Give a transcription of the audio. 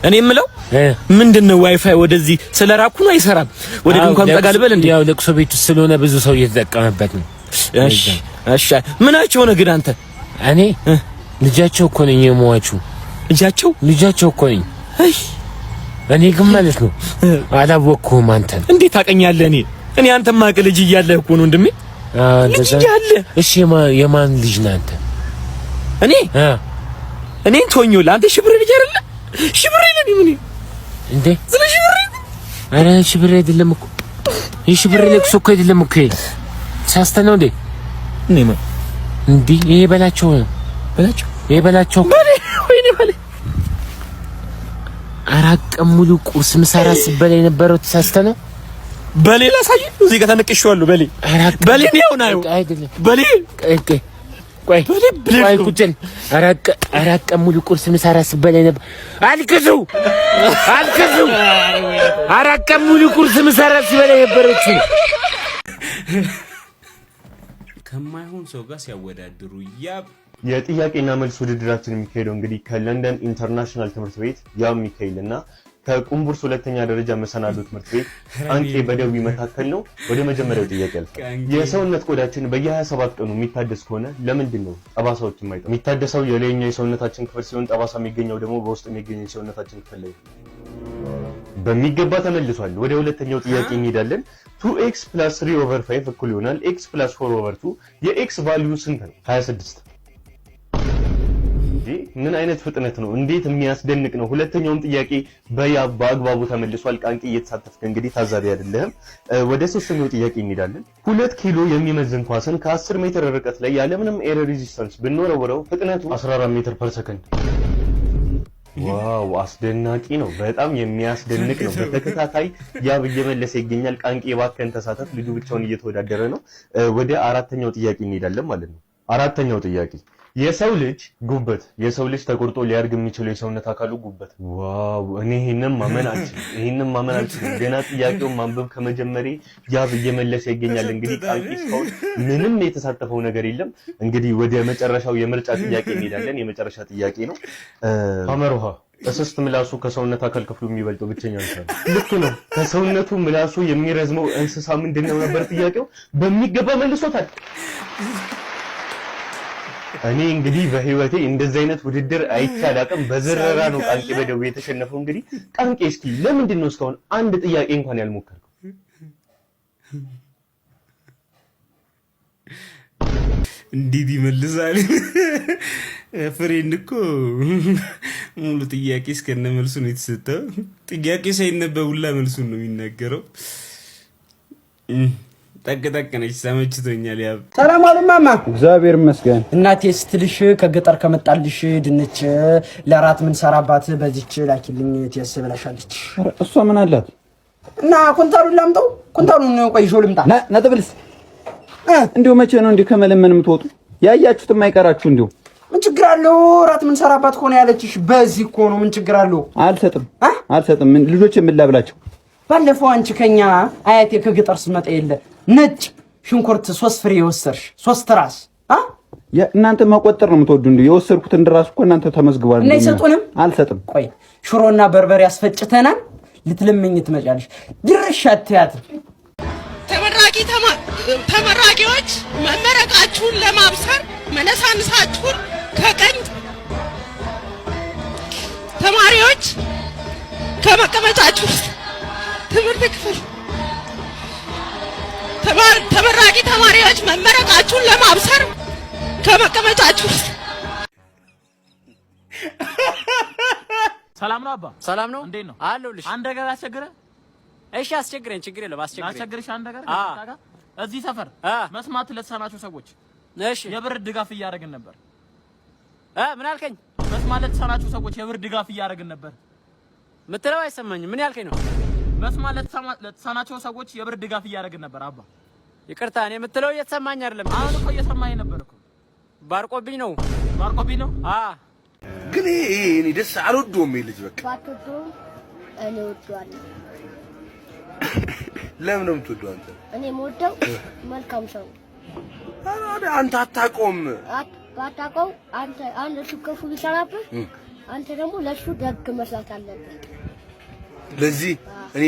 እኔ የምለው ምንድነው ዋይፋይ ወደዚህ ስለራኩ ነው አይሰራም? ወደ ድንኳን ተጋልበል እንዴ? ያው ለቅሶ ቤት ስለሆነ ብዙ ሰው እየተጠቀመበት ነው። እሺ ምናቸው ነው ግን አንተ? እኔ ልጃቸው እኮ ነኝ የሟቹ ልጃቸው እኮ ነኝ። እኔ ግን ማለት ነው አላወቅኩም። አንተን እንዴት ታቀኛለህ? እኔ አንተም ማቅ ልጅ እያለህ እኮ ነው ወንድሜ። ልጅ እያለህ እሺ የማን ልጅ ነህ አንተ? እኔ ቶኞላ አንተ ሽብር ልጅ አይደለ? ሽብር ይለኝ ምን እንዴ? ሽብር አረ ሽብር አይደለም እኮ ሽብር ለቅሶ እኮ አይደለም እኮ ሳስተነው እንዴ? እኔማ እንዴ ይሄ በላቸው ይሄ በላቸው ወይኔ በለ አራቀ ሙሉ ቁርስ ምሳራ ሲበላ የነበረው ተሳስተነው በሌላ ሳይ እዚህ ጋር ተነቅሼዋለሁ። በሌ ነው ነው አይደለም በሌ ቆይ ቁጭን አራቀ ሙሉ ቁርስ ምሳራ ሲበላ ነበር። አልክዙ አራቀ ሙሉ ቁርስ ምሳራ ሲበላ ነበረች። ከማይሆን ሰው ጋር ሲያወዳድሩ የጥያቄና መልስ ውድድራችን የሚካሄደው እንግዲህ ከለንደን ኢንተርናሽናል ትምህርት ቤት ያው ሚካኤልና ከቁምቡርስ ሁለተኛ ደረጃ መሰናዶ ትምህርት ቤት አንቄ በደዊ መካከል ነው። ወደ መጀመሪያው ጥያቄ አልፈን የሰውነት ቆዳችን በየ27 ቀኑ የሚታደስ ከሆነ ለምንድን ነው ጠባሳዎች የማይጠፉ? የሚታደሰው የላይኛው የሰውነታችን ክፍል ሲሆን ጠባሳ የሚገኘው ደግሞ በውስጥ የሚገኘው የሰውነታችን ክፍል ላይ። በሚገባ ተመልሷል። ወደ ሁለተኛው ጥያቄ እንሄዳለን። 2x + 3/5 እኩል ይሆናል x + 4/2 የx ቫልዩ ስንት ነው? 26። ምን አይነት ፍጥነት ነው! እንዴት የሚያስደንቅ ነው! ሁለተኛውም ጥያቄ በአግባቡ ተመልሷል። ቃንቂ እየተሳተፍክ እንግዲህ ታዛቢ አይደለህም። ወደ ሶስተኛው ጥያቄ እንሄዳለን። 2 ኪሎ የሚመዝን ኳስን ከ10 ሜትር ርቀት ላይ ያለምንም ኤር ሬዚስታንስ ብንወረውረው ፍጥነቱ 14 ሜትር ፐር ሰከንድ። ዋው አስደናቂ ነው። በጣም የሚያስደንቅ ነው። በተከታታይ ያብ እየመለሰ ይገኛል። ቃንቂ እባክህን ተሳተፍ። ልጁ ብቻውን እየተወዳደረ ነው። ወደ አራተኛው ጥያቄ እንሄዳለን ማለት ነው። አራተኛው ጥያቄ የሰው ልጅ ተቆርጦ ሊያድግ የሚችለው የሰውነት አካሉ ጉበት። ዋው እኔ ይሄንን ማመን አልችልም። ገና ጥያቄውን ማንበብ ከመጀመሪ ያብ እየመለሰ ይገኛል። እንግዲህ ቃንቂ እስካሁን ምንም የተሳተፈው ነገር የለም። እንግዲህ ወደ መጨረሻው የምርጫ ጥያቄ እንሄዳለን። የመጨረሻ ጥያቄ ነው። አመርሃ እስስት ምላሱ ከሰውነት አካል ክፍሉ የሚበልጠው ብቸኛ እንስሳ ልክ ነው። ከሰውነቱ ምላሱ የሚረዝመው እንስሳ ምንድነው ነበር ጥያቄው። በሚገባ መልሶታል። እኔ እንግዲህ በህይወቴ እንደዚህ አይነት ውድድር አይቻል አቅም በዝረራ ነው ቃንቂ በደው የተሸነፈው። እንግዲህ ቃንቂ እስኪ ለምንድን ነው እስካሁን አንድ ጥያቄ እንኳን ያልሞከርከው? እንዴት ይመልሳል? ፍሬንድ እኮ ሙሉ ጥያቄ እስከነ መልሱ ነው የተሰጠው። ጥያቄ ሳይነበብ ሁላ መልሱን ነው የሚናገረው። ጠቅ ነች። ሰምችቶኛል። ያብ ሰላም አሉ ማማ። እግዚአብሔር ይመስገን። እናቴ ስትልሽ ከገጠር ከመጣልሽ ድንች ለራት ምን ሰራባት በዚች ላኪልኝ ትየስ ብላሻለች። እሷ ምን አላት እና ኩንታሉን ላምጣው? ኩንታሉን ነው ቆይሾ ልምጣ ነጥብልስ እንዴው መቼ ነው እንዴ ከመለመን የምትወጡ? ያያችሁት የማይቀራችሁ እንዴው ምን ችግር አለው? ራት ምን ሰራባት ሆነ ያለችሽ በዚህ እኮ ነው። ምን ችግር አለው? አልሰጥም። ልጆች ምን ላብላቸው? ባለፈው አንቺ ከኛ አያቴ ከገጠር ስመጣ የለ ነጭ ሽንኩርት 3 ፍሬ ወሰርሽ 3 ራስ እናንተ መቆጠር ነው የምትወዱ እንዴ? የወሰርኩት እንደራስ እኮ እናንተ ተመዝግቧል። እና ይሰጡንም? አልሰጥም። ቆይ ሽሮና በርበሬ ያስፈጭተናል። ልትለምኝ ትመጫለሽ። ድርሻት ያት ተመራቂዎች መመረቃችሁን ለማብሰር መነሳንሳችሁን ከቀኝ ተማሪዎች ከመቀመጫችሁ ትምህርት ክፍል ተመራቂ ተማሪዎች መመረቃችሁን ለማብሰር ከመቀመጫችሁ ሰላም ነው አባ? ሰላም ነው። እንዴት ነው? አለሁልሽ። አንድ ነገር አስቸግረ? እሺ አስቸግረኝ፣ ችግር የለም አስቸግረኝ። አስቸግርሽ አንድ ነገር እዚህ ሰፈር መስማት ለተሳናቸው ሰዎች እሺ የብር ድጋፍ እያደረግን ነበር። ምን አልከኝ? መስማት ለተሳናቸው ሰዎች የብር ድጋፍ እያደረግን ነበር። ምትለው አይሰማኝም። ምን ያልከኝ ነው? መስማት ለተሳናቸው ሰዎች የብር ድጋፍ እያደረግን ነበር። አባ ይቅርታ፣ እኔ የምትለው እየተሰማኝ አይደለም። አሁን እኮ እየሰማኝ ነበር እኮ። ባርቆብኝ ነው። ግን እኔ ደስ አልወደውም። ልጅ በቃ ባትወደውም እኔ ወደዋለሁ። ለምን ነው የምትወደው አንተ? እኔ የምወደው መልካም ሰው። አንተ አታውቀውም። ባታውቀው አንተ ሽከፉ ቢሰራብህ አንተ ደግሞ ለሱ ደግ መስራት አለብህ። ለዚህ እኔ